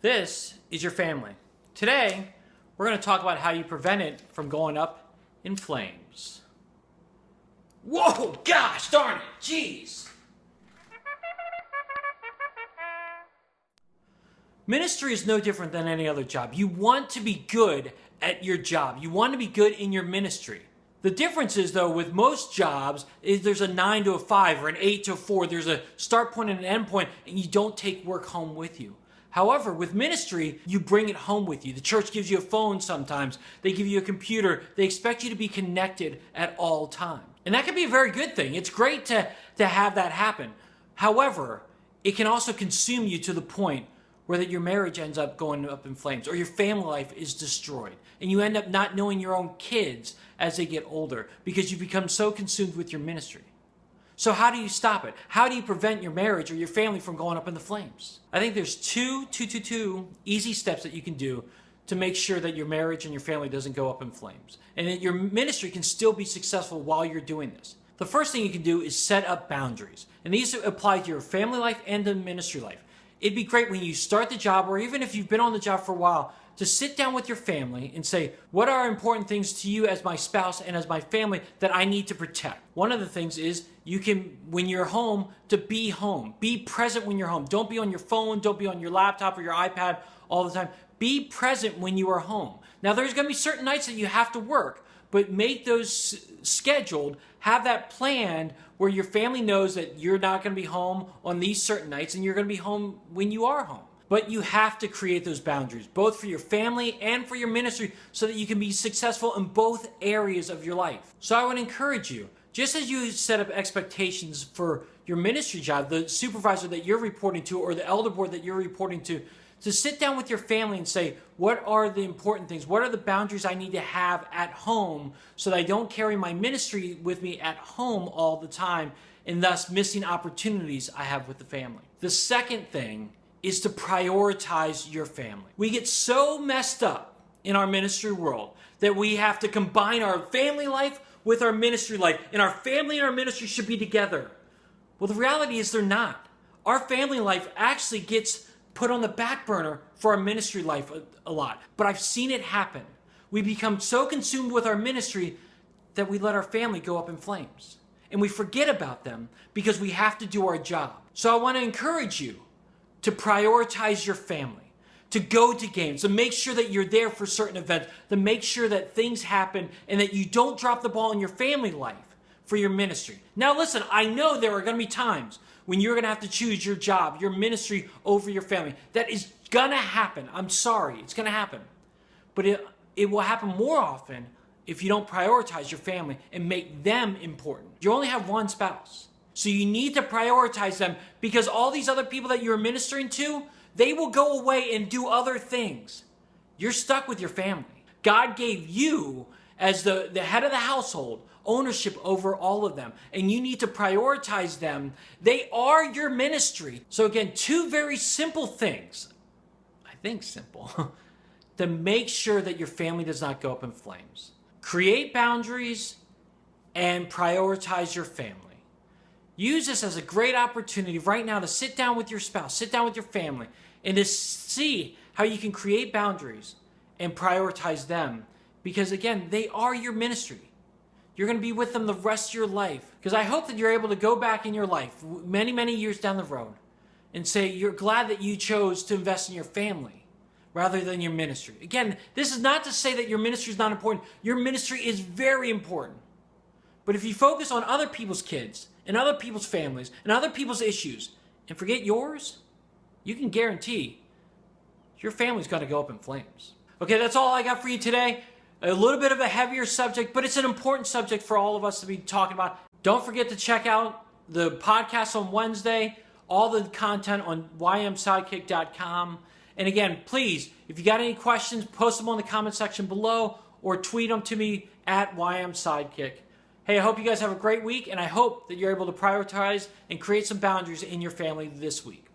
This is your family. Today, we're going to talk about how you prevent it from going up in flames. Whoa, gosh darn it, jeez. Ministry is no different than any other job. You want to be good at your job. You want to be good in your ministry. The difference is, though, with most jobs, is there's a 9 to a 5 or an 8 to a 4. There's a start point and an end point, and you don't take work home with you. However, with ministry, you bring it home with you. The church gives you a phone sometimes. They give you a computer. They expect you to be connected at all times. And that can be a very good thing. It's great to have that happen. However, it can also consume you to the point where that your marriage ends up going up in flames, or your family life is destroyed, and you end up not knowing your own kids as they get older because you become so consumed with your ministry. So how do you stop it? How do you prevent your marriage or your family from going up in the flames? I think there's two easy steps that you can do to make sure that your marriage and your family doesn't go up in flames, and that your ministry can still be successful while you're doing this. The first thing you can do is set up boundaries, and these apply to your family life and the ministry life. It'd be great when you start the job, or even if you've been on the job for a while, to sit down with your family and say, what are important things to you as my spouse and as my family that I need to protect? One of the things is you can, when you're home, to be home. Be present when you're home. Don't be on your phone. Don't be on your laptop or your iPad all the time. Be present when you are home. Now, there's going to be certain nights that you have to work, but make those scheduled. Have that planned where your family knows that you're not going to be home on these certain nights and you're going to be home when you are home. But you have to create those boundaries, both for your family and for your ministry, so that you can be successful in both areas of your life. So I would encourage you, just as you set up expectations for your ministry job, the supervisor that you're reporting to or the elder board that you're reporting to sit down with your family and say, what are the important things? What are the boundaries I need to have at home so that I don't carry my ministry with me at home all the time and thus missing opportunities I have with the family? The second thing is to prioritize your family. We get so messed up in our ministry world that we have to combine our family life with our ministry life, and our family and our ministry should be together. Well, the reality is they're not. Our family life actually gets put on the back burner for our ministry life a lot. But I've seen it happen. We become so consumed with our ministry that we let our family go up in flames. And we forget about them because we have to do our job. So I want to encourage you to prioritize your family, to go to games, to make sure that you're there for certain events, to make sure that things happen and that you don't drop the ball in your family life for your ministry. Now listen, I know there are going to be times when you're going to have to choose your job, your ministry over your family. That is going to happen. I'm sorry, it's going to happen. But it will happen more often if you don't prioritize your family and make them important. You only have one spouse. So you need to prioritize them, because all these other people that you're ministering to, they will go away and do other things. You're stuck with your family. God gave you, as the head of the household, ownership over all of them, and you need to prioritize them. They are your ministry. So again, two very simple things, I think simple, to make sure that your family does not go up in flames. Create boundaries and prioritize your family. Use this as a great opportunity right now to sit down with your spouse, sit down with your family, and to see how you can create boundaries and prioritize them. Because again, they are your ministry. You're going to be with them the rest of your life. Because I hope that you're able to go back in your life many, many years down the road and say you're glad that you chose to invest in your family rather than your ministry. Again, this is not to say that your ministry is not important. Your ministry is very important. But if you focus on other people's kids and other people's families and other people's issues and forget yours, you can guarantee your family's going to go up in flames. Okay, that's all I got for you today. A little bit of a heavier subject, but it's an important subject for all of us to be talking about. Don't forget to check out the podcast on Wednesday, all the content on ymsidekick.com. And again, please, if you got any questions, post them on the comment section below or tweet them to me at ymsidekick. Hey, I hope you guys have a great week, and I hope that you're able to prioritize and create some boundaries in your family this week.